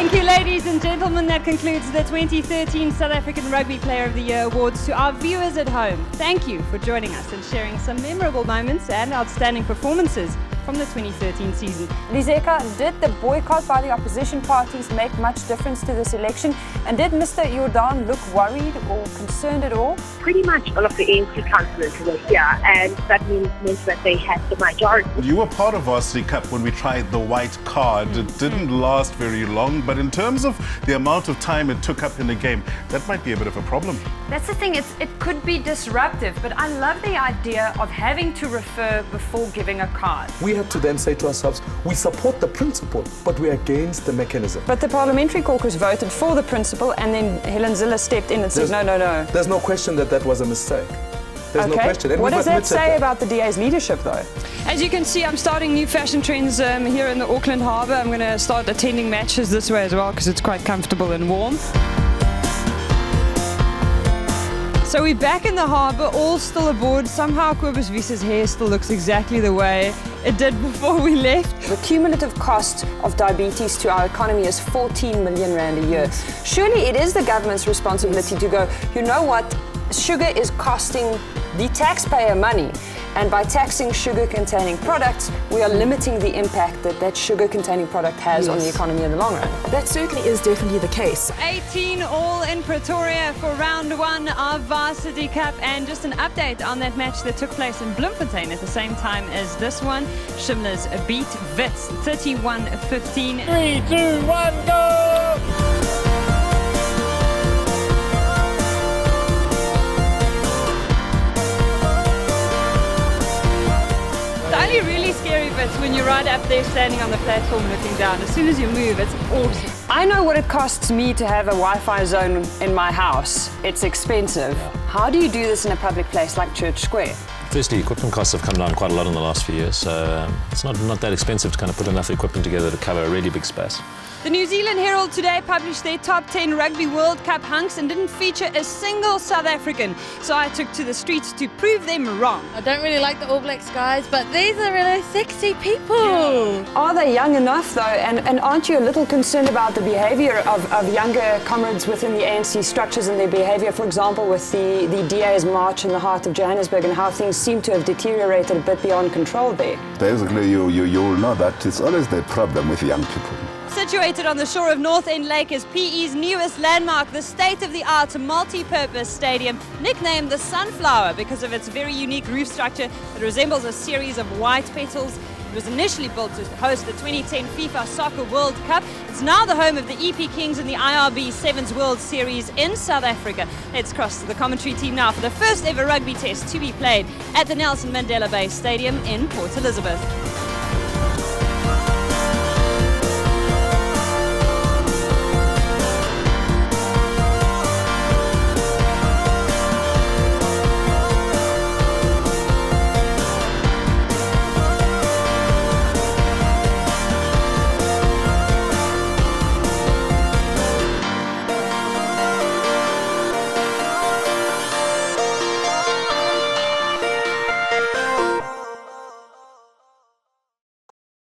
Thank you, ladies and gentlemen. That concludes the 2013 South African Rugby Player of the Year Awards. To our viewers at home, thank you for joining us and sharing some memorable moments and outstanding performances from the 2013 season. Lizeka, did the boycott by the opposition parties make much difference to this election? And did Mr. Jordan look worried or concerned at all? Pretty much all of the ANC councillors were here, and that meant that they had the majority. You were part of Varsity Cup when we tried the white card. It didn't last very long, but in terms of the amount of time it took up in the game, that might be a bit of a problem. That's the thing, it could be disruptive, but I love the idea of having to refer before giving a card. We had to then say to ourselves, we support the principle, but we're against the mechanism. But the parliamentary caucus voted for the principle, and then Helen Zille stepped in and said, no. There's no question that was a mistake. There's no question. And what does that say about the DA's leadership, though? As you can see, I'm starting new fashion trends here in the Auckland Harbour. I'm going to start attending matches this way as well because it's quite comfortable and warm. So we're back in the harbour, all still aboard. Somehow Kobus Wiese's hair still looks exactly the way it did before we left. The cumulative cost of diabetes to our economy is 14 million rand a year. Surely it is the government's responsibility to go, you know what, sugar is costing the taxpayer money. And by taxing sugar-containing products, we are limiting the impact that sugar-containing product has on the economy in the long run. That certainly is definitely the case. 18 all in Pretoria for round one of Varsity Cup, and just an update on that match that took place in Bloemfontein at the same time as this one. Shimlers beat Wits 31-15. 3, 2, 1, go! The only really scary bit when you're right up there standing on the platform looking down. As soon as you move, it's awesome. I know what it costs me to have a Wi-Fi zone in my house. It's expensive. How do you do this in a public place like Church Square? Firstly, equipment costs have come down quite a lot in the last few years, so it's not that expensive to kind of put enough equipment together to cover a really big space. The New Zealand Herald today published their top 10 Rugby World Cup hunks and didn't feature a single South African. So I took to the streets to prove them wrong. I don't really like the All Blacks guys, but these are really sexy people. Are they young enough though? And aren't you a little concerned about the behaviour of younger comrades within the ANC structures and their behaviour, for example, with the DA's march in the heart of Johannesburg and how things seem to have deteriorated a bit beyond control there? Basically, you will know that it's always the problem with young people. Situated on the shore of North End Lake is PE's newest landmark, the state-of-the-art multi-purpose stadium, nicknamed the Sunflower because of its very unique roof structure that resembles a series of white petals. It was initially built to host the 2010 FIFA Soccer World Cup. It's now the home of the EP Kings and the IRB Sevens World Series in South Africa. Let's cross to the commentary team now for the first ever rugby test to be played at the Nelson Mandela Bay Stadium in Port Elizabeth.